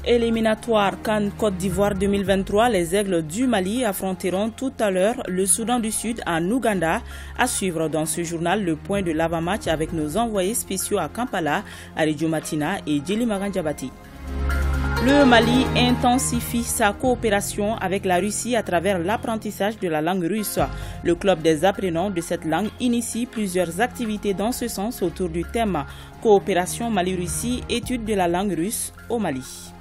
Éliminatoire CAN Côte d'Ivoire 2023, les Aigles du Mali affronteront tout à l'heure le Soudan du Sud en Ouganda. À suivre dans ce journal le point de l'avant-match avec nos envoyés spéciaux à Kampala, Aridjo Matina et Djeli Maganjabati. Le Mali intensifie sa coopération avec la Russie à travers l'apprentissage de la langue russe. Le club des apprenants de cette langue initie plusieurs activités dans ce sens autour du thème Coopération Mali-Russie, étude de la langue russe au Mali.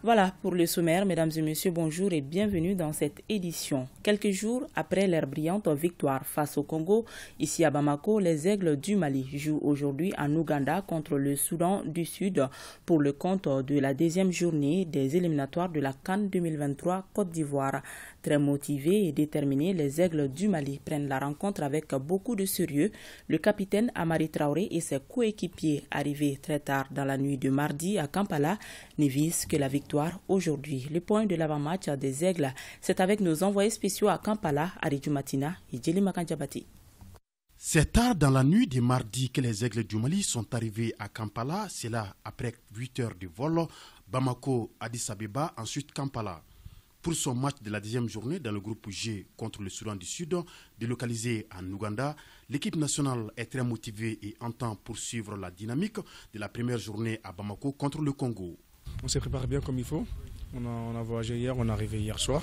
Voilà pour le sommaire, mesdames et messieurs, bonjour et bienvenue dans cette édition. Quelques jours après leur brillante victoire face au Congo, ici à Bamako, les Aigles du Mali jouent aujourd'hui en Ouganda contre le Soudan du Sud pour le compte de la deuxième journée des éliminatoires de la CAN 2023 Côte d'Ivoire. Très motivés et déterminés, les Aigles du Mali prennent la rencontre avec beaucoup de sérieux. Le capitaine Amari Traoré et ses coéquipiers, arrivés très tard dans la nuit de mardi à Kampala, ne visent que la victoire aujourd'hui. Le point de l'avant-match des Aigles, c'est avec nos envoyés spéciaux à Kampala, Aridjo Matina et Djeli Maganjabati. C'est tard dans la nuit de mardi que les Aigles du Mali sont arrivés à Kampala. C'est là, après 8 heures de vol, Bamako, Addis Abeba, ensuite Kampala. Pour son match de la deuxième journée dans le groupe G contre le Soudan du Sud, délocalisé en Ouganda, l'équipe nationale est très motivée et entend poursuivre la dynamique de la première journée à Bamako contre le Congo. On s'est préparé bien comme il faut. On a voyagé hier, on est arrivé hier soir.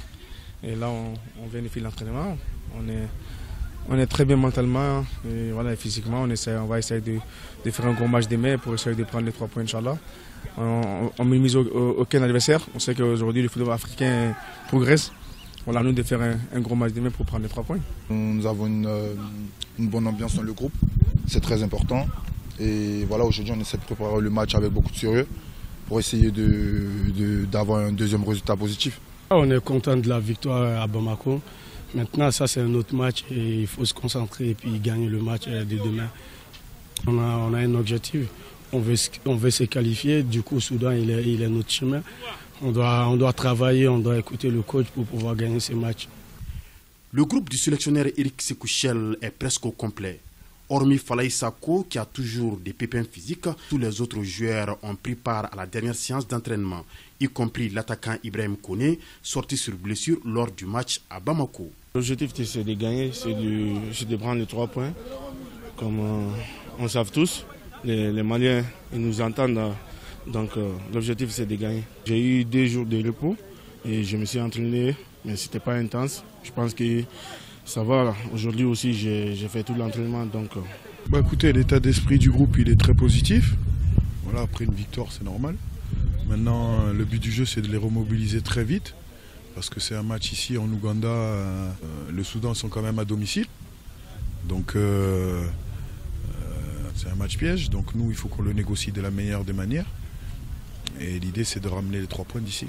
Et là, on vient de faire l'entraînement. On est très bien mentalement et voilà, physiquement. On va essayer de faire un gros match demain pour essayer de prendre les 3 points, Inch'Allah. On ne minimise aucun adversaire. On sait qu'aujourd'hui, le football africain progresse. On a nous de faire un gros match demain pour prendre les 3 points. Nous avons une bonne ambiance dans le groupe. C'est très important. Et voilà, aujourd'hui, on essaie de préparer le match avec beaucoup de sérieux pour essayer d'avoir un deuxième résultat positif. On est content de la victoire à Bamako. Maintenant, ça c'est un autre match et il faut se concentrer et puis gagner le match de demain. On a un objectif. On veut se qualifier. Du coup, Soudan, il est notre chemin. On doit travailler, on doit écouter le coach pour pouvoir gagner ces matchs. Le groupe du sélectionneur Eric Sekouchel est presque au complet. Hormis Falaï Sako, qui a toujours des pépins physiques, tous les autres joueurs ont pris part à la dernière séance d'entraînement, y compris l'attaquant Ibrahim Koné, sorti sur blessure lors du match à Bamako. L'objectif, c'est de gagner, c'est de prendre les 3 points. Comme on sait tous, les Maliens ils nous entendent, donc l'objectif, c'est de gagner. J'ai eu 2 jours de repos et je me suis entraîné, mais ce n'était pas intense. Je pense que ça va, aujourd'hui aussi j'ai fait tout l'entraînement. Donc, écoutez, l'état d'esprit du groupe il est très positif. Voilà, après une victoire c'est normal. Maintenant le but du jeu c'est de les remobiliser très vite. Parce que c'est un match ici en Ouganda, le Soudan sont quand même à domicile. Donc c'est un match piège, donc nous il faut qu'on le négocie de la meilleure des manières. Et l'idée c'est de ramener les 3 points d'ici.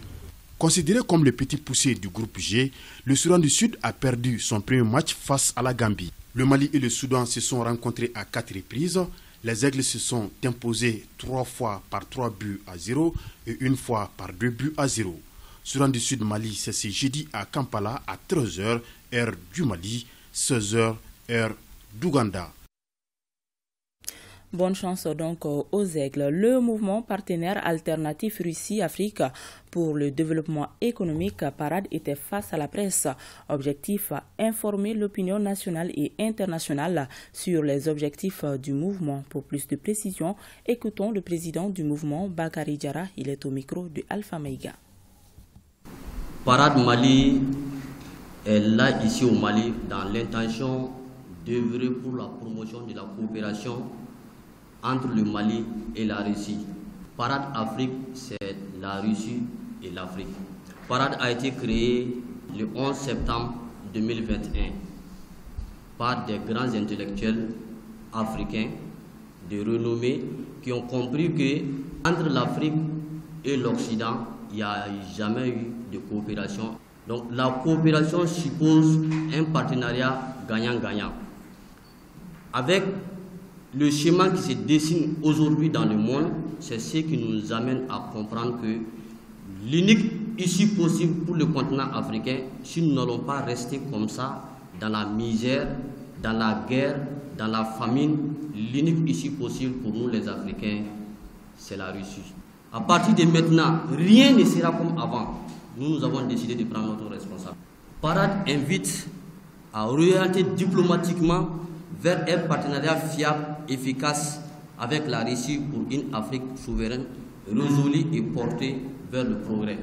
Considéré comme le petit poussé du groupe G, le Soudan du Sud a perdu son premier match face à la Gambie. Le Mali et le Soudan se sont rencontrés à 4 reprises. Les Aigles se sont imposés 3 fois par 3-0 et 1 fois par 2-0. Soudan du Sud Mali, c'est ce jeudi à Kampala à 13h, heure du Mali, 16h, heure d'Ouganda. Bonne chance donc aux Aigles. Le mouvement partenaire alternatif Russie-Afrique pour le développement économique Parade était face à la presse. Objectif, informer l'opinion nationale et internationale sur les objectifs du mouvement. Pour plus de précision, écoutons le président du mouvement, Bakary Diarra. Il est au micro de Alpha Meiga. Parade Mali est là ici au Mali dans l'intention d'œuvrer pour la promotion de la coopération entre le Mali et la Russie. Parade Afrique, c'est la Russie et l'Afrique. Parade a été créée le 11 septembre 2021 par des grands intellectuels africains de renommée qui ont compris que entre l'Afrique et l'Occident, il n'y a jamais eu de coopération. Donc la coopération suppose un partenariat gagnant-gagnant. Avec le schéma qui se dessine aujourd'hui dans le monde, c'est ce qui nous amène à comprendre que l'unique issue possible pour le continent africain, si nous n'allons pas rester comme ça, dans la misère, dans la guerre, dans la famine, l'unique issue possible pour nous les Africains, c'est la Russie. À partir de maintenant, rien ne sera comme avant. Nous avons décidé de prendre notre responsabilité. Parade invite à orienter diplomatiquement vers un partenariat fiable, efficace avec la Russie pour une Afrique souveraine, résolue et portée vers le progrès.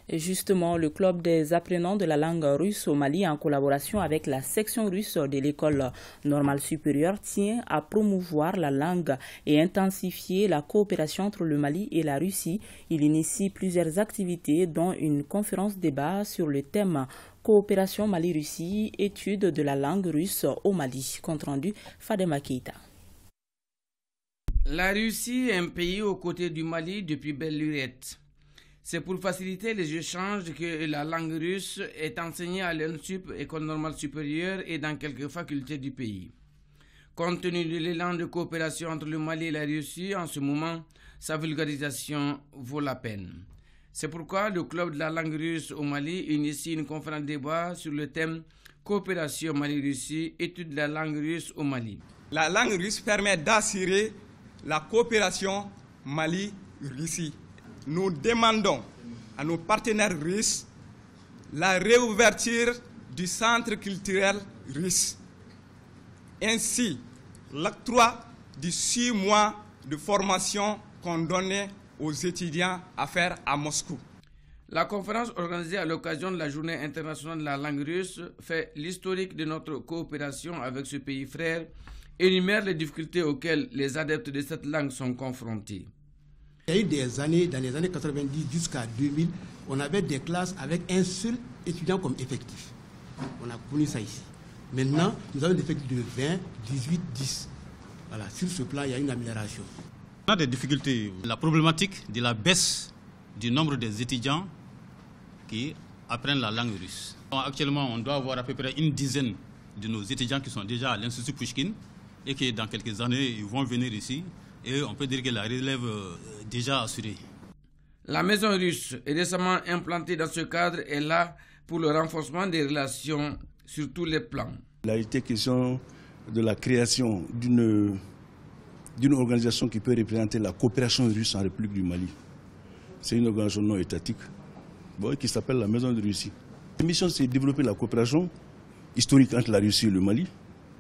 Et justement, le club des apprenants de la langue russe au Mali, en collaboration avec la section russe de l'école normale supérieure, tient à promouvoir la langue et intensifier la coopération entre le Mali et la Russie. Il initie plusieurs activités, dont une conférence débat sur le thème Coopération Mali-Russie, étude de la langue russe au Mali. Compte rendu, Fadema Keita. La Russie est un pays aux côtés du Mali depuis belle lurette. C'est pour faciliter les échanges que la langue russe est enseignée à l'ENSUP, École normale supérieure, et dans quelques facultés du pays. Compte tenu de l'élan de coopération entre le Mali et la Russie, en ce moment, sa vulgarisation vaut la peine. C'est pourquoi le club de la langue russe au Mali initie une conférence de débat sur le thème Coopération Mali-Russie, étude de la langue russe au Mali. La langue russe permet d'assurer la coopération Mali-Russie. Nous demandons à nos partenaires russes la réouverture du centre culturel russe, ainsi l'octroi de 6 mois de formation qu'on donnait aux étudiants à faire à Moscou. La conférence organisée à l'occasion de la Journée internationale de la langue russe fait l'historique de notre coopération avec ce pays frère et énumère les difficultés auxquelles les adeptes de cette langue sont confrontés. Il y a eu des années, dans les années 90 jusqu'à 2000, on avait des classes avec un seul étudiant comme effectif. On a connu ça ici. Maintenant, nous avons des effectifs de 20, 18, 10. Voilà, sur ce plan, il y a une amélioration. On a des difficultés. La problématique de la baisse du nombre des étudiants qui apprennent la langue russe. Actuellement, on doit avoir à peu près une dizaine de nos étudiants qui sont déjà à l'Institut Pouchkine et qui, dans quelques années, ils vont venir ici. Et on peut dire que la relève est déjà assurée. La maison russe est récemment implantée dans ce cadre et là pour le renforcement des relations sur tous les plans. Il a été question de la création d'une organisation qui peut représenter la coopération russe en République du Mali. C'est une organisation non étatique qui s'appelle la Maison de Russie. La mission, c'est de développer la coopération historique entre la Russie et le Mali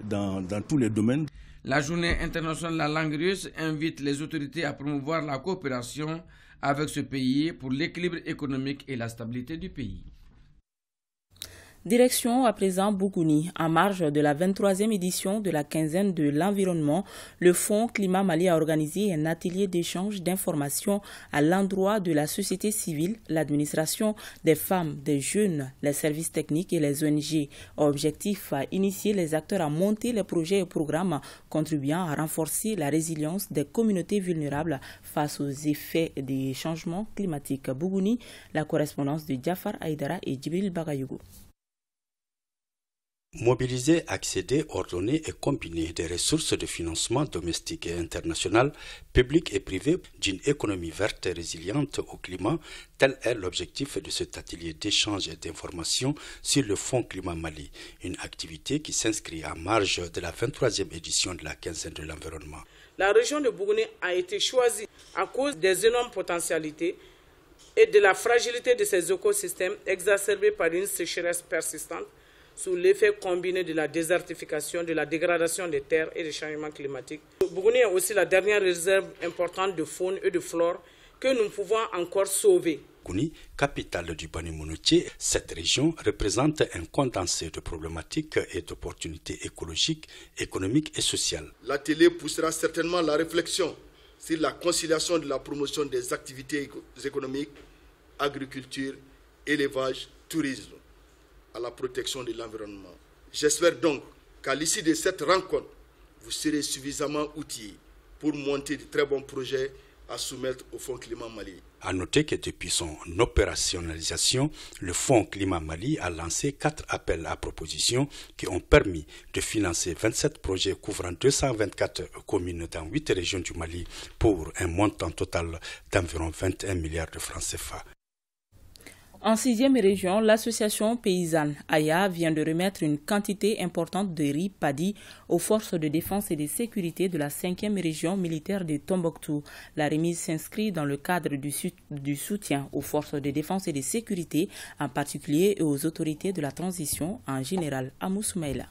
dans tous les domaines. La Journée internationale de la langue russe invite les autorités à promouvoir la coopération avec ce pays pour l'équilibre économique et la stabilité du pays. Direction à présent Bougouni. En marge de la 23e édition de la quinzaine de l'environnement, le Fonds Climat Mali a organisé un atelier d'échange d'informations à l'endroit de la société civile, l'administration, des femmes, des jeunes, les services techniques et les ONG. Objectif à initier les acteurs à monter les projets et programmes contribuant à renforcer la résilience des communautés vulnérables face aux effets des changements climatiques. Bougouni, la correspondance de Jafar Aïdara et Djibril Bagayougo. Mobiliser, accéder, ordonner et combiner des ressources de financement domestique et international, public et privé, d'une économie verte et résiliente au climat, tel est l'objectif de cet atelier d'échange et d'information sur le Fonds Climat Mali, une activité qui s'inscrit en marge de la 23e édition de la quinzaine de l'environnement. La région de Bougouni a été choisie à cause des énormes potentialités et de la fragilité de ses écosystèmes exacerbés par une sécheresse persistante, sous l'effet combiné de la désertification, de la dégradation des terres et des changements climatiques. Bougouni est aussi la dernière réserve importante de faune et de flore que nous pouvons encore sauver. Bougouni, capitale du Bani Mounouti, cette région représente un condensé de problématiques et d'opportunités écologiques, économiques et sociales. L'atelier poussera certainement la réflexion sur la conciliation de la promotion des activités économiques, agriculture, élevage, tourisme, à la protection de l'environnement. J'espère donc qu'à l'issue de cette rencontre, vous serez suffisamment outillés pour monter de très bons projets à soumettre au Fonds Climat Mali. À noter que depuis son opérationnalisation, le Fonds Climat Mali a lancé 4 appels à propositions qui ont permis de financer 27 projets couvrant 224 communes dans 8 régions du Mali pour un montant total d'environ 21 milliards de francs CFA. En 6e région, l'association paysanne Aya vient de remettre une quantité importante de riz paddy aux forces de défense et de sécurité de la 5e région militaire de Tombouctou. La remise s'inscrit dans le cadre du soutien aux forces de défense et de sécurité, en particulier et aux autorités de la transition en général. Amou Soumaïla.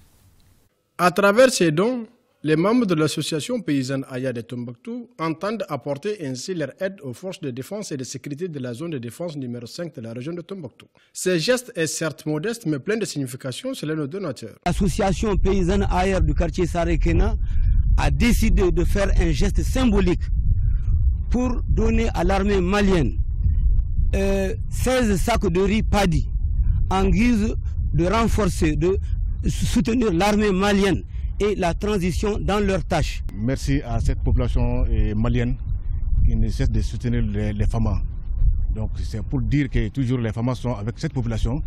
À travers ces dons, les membres de l'association paysanne Aya de Tombouctou entendent apporter ainsi leur aide aux forces de défense et de sécurité de la zone de défense numéro 5 de la région de Tombouctou. Ce geste est certes modeste mais plein de signification selon nos donateurs. L'association paysanne Aya du quartier Sarekena a décidé de faire un geste symbolique pour donner à l'armée malienne 16 sacs de riz paddy en guise de renforcer, de soutenir l'armée malienne et la transition dans leurs tâches. Merci à cette population malienne qui ne cesse de soutenir les FAMA. Donc c'est pour dire que toujours les FAMA sont avec cette population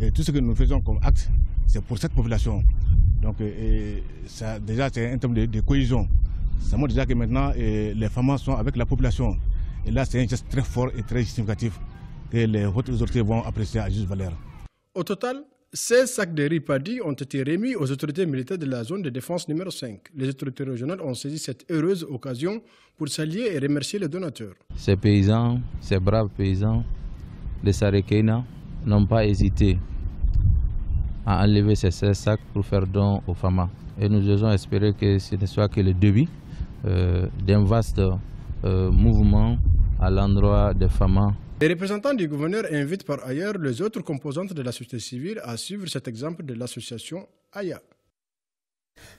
et tout ce que nous faisons comme acte, c'est pour cette population. Donc ça, déjà c'est un terme de cohésion. Ça montre déjà que maintenant les FAMA sont avec la population. Et là c'est un geste très fort et très significatif que les hautes autorités vont apprécier à juste valeur. Au total, 16 sacs de riz paddy ont été remis aux autorités militaires de la zone de défense numéro 5. Les autorités régionales ont saisi cette heureuse occasion pour saluer et remercier les donateurs. Ces paysans, ces braves paysans de Sarekena n'ont pas hésité à enlever ces 16 sacs pour faire don aux FAMA. Et nous osons espérer que ce ne soit que le début d'un vaste mouvement à l'endroit des FAMA. Les représentants du gouverneur invitent par ailleurs les autres composantes de la société civile à suivre cet exemple de l'association Aya.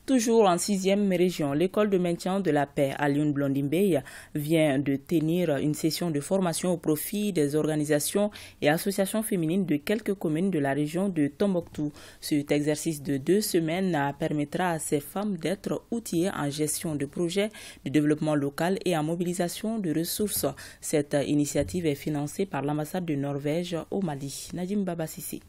Toujours en 6e région, l'école de maintien de la paix à Lyon-Blondimbeya vient de tenir une session de formation au profit des organisations et associations féminines de quelques communes de la région de Tombouctou. Cet exercice de 2 semaines permettra à ces femmes d'être outillées en gestion de projets de développement local et en mobilisation de ressources. Cette initiative est financée par l'ambassade de Norvège au Mali. Nadim Babasisi.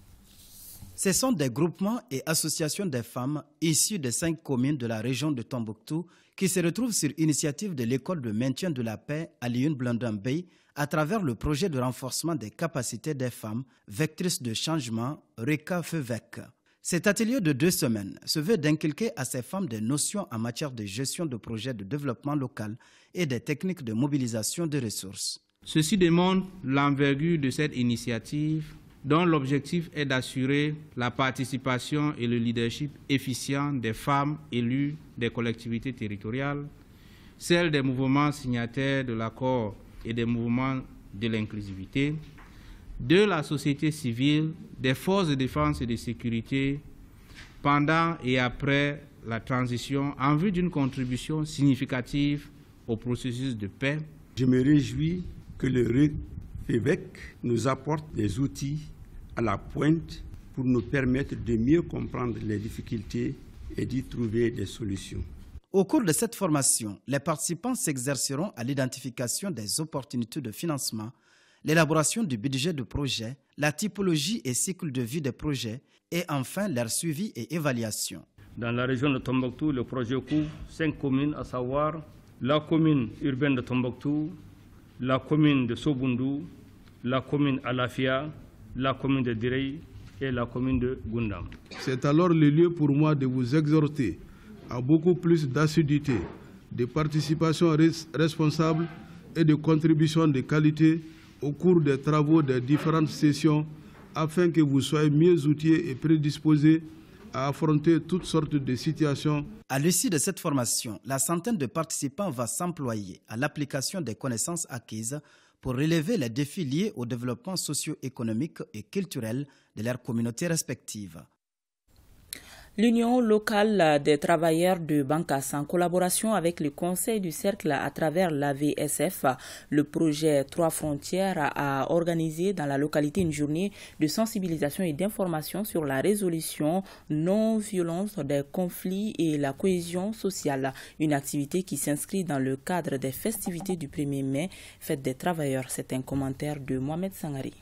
Ce sont des groupements et associations des femmes issues des 5 communes de la région de Tombouctou qui se retrouvent sur initiative de l'école de maintien de la paix à Lyon-Blondimbeya à travers le projet de renforcement des capacités des femmes vectrices de changement RECA-FEVEC. Cet atelier de 2 semaines se veut d'inculquer à ces femmes des notions en matière de gestion de projets de développement local et des techniques de mobilisation de ressources. Ceci démontre l'envergure de cette initiative dont l'objectif est d'assurer la participation et le leadership efficient des femmes élues des collectivités territoriales, celles des mouvements signataires de l'accord et des mouvements de l'inclusivité, de la société civile, des forces de défense et de sécurité, pendant et après la transition, en vue d'une contribution significative au processus de paix. Je me réjouis que le FEVEC nous apporte des outils à la pointe pour nous permettre de mieux comprendre les difficultés et d'y trouver des solutions. Au cours de cette formation, les participants s'exerceront à l'identification des opportunités de financement, l'élaboration du budget de projet, la typologie et cycle de vie des projets et enfin leur suivi et évaluation. Dans la région de Tombouctou, le projet couvre 5 communes, à savoir la commune urbaine de Tombouctou, la commune de Sobundu, la commune Alafia, la commune de Direy et la commune de Gundam. C'est alors le lieu pour moi de vous exhorter à beaucoup plus d'assiduité, de participation responsable et de contribution de qualité au cours des travaux des différentes sessions afin que vous soyez mieux outillés et prédisposés à affronter toutes sortes de situations. À l'issue de cette formation, la centaine de participants va s'employer à l'application des connaissances acquises pour relever les défis liés au développement socio-économique et culturel de leurs communautés respectives. L'Union locale des travailleurs de Bankas, en collaboration avec le Conseil du Cercle à travers l'AVSF, le projet 3 Frontières, a organisé dans la localité une journée de sensibilisation et d'information sur la résolution non-violence des conflits et la cohésion sociale. Une activité qui s'inscrit dans le cadre des festivités du 1er mai, fête des travailleurs. C'est un commentaire de Mohamed Sangari.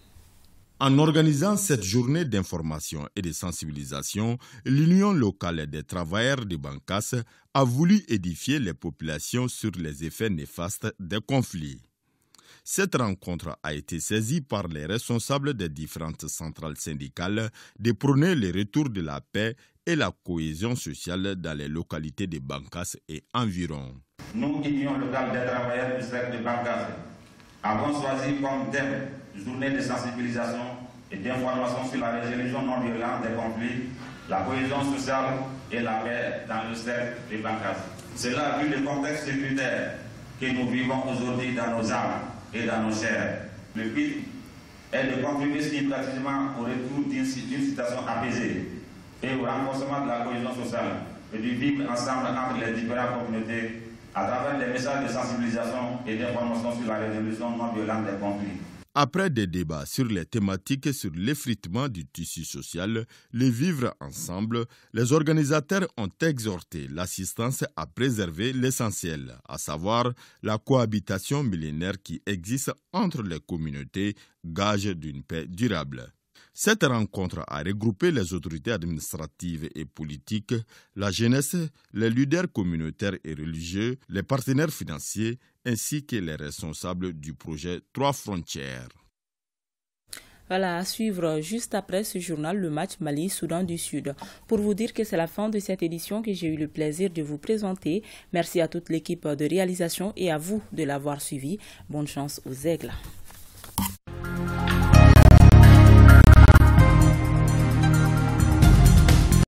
En organisant cette journée d'information et de sensibilisation, l'Union locale des travailleurs de Bankas a voulu édifier les populations sur les effets néfastes des conflits. Cette rencontre a été saisie par les responsables des différentes centrales syndicales de prôner le retour de la paix et la cohésion sociale dans les localités de Bankasse et environ. Nous, Union locale des travailleurs du secteur de Bankasse, avons choisi comme thème journée de sensibilisation et d'information sur la résolution non violente des conflits, la cohésion sociale et la paix dans le secteur de Bankasse. Cela vu le contexte sécuritaire que nous vivons aujourd'hui dans nos âmes et dans nos chairs. Le but est de contribuer significativement au retour d'une situation apaisée et au renforcement de la cohésion sociale et du vivre ensemble entre les différentes communautés à travers des messages de sensibilisation et d'information sur la résolution non violente des conflits. Après des débats sur les thématiques sur l'effritement du tissu social, le vivre ensemble, les organisateurs ont exhorté l'assistance à préserver l'essentiel, à savoir la cohabitation millénaire qui existe entre les communautés, gage d'une paix durable. Cette rencontre a regroupé les autorités administratives et politiques, la jeunesse, les leaders communautaires et religieux, les partenaires financiers ainsi que les responsables du projet 3 frontières. Voilà, à suivre juste après ce journal, le match Mali-Soudan du Sud. Pour vous dire que c'est la fin de cette édition que j'ai eu le plaisir de vous présenter. Merci à toute l'équipe de réalisation et à vous de l'avoir suivi. Bonne chance aux Aigles.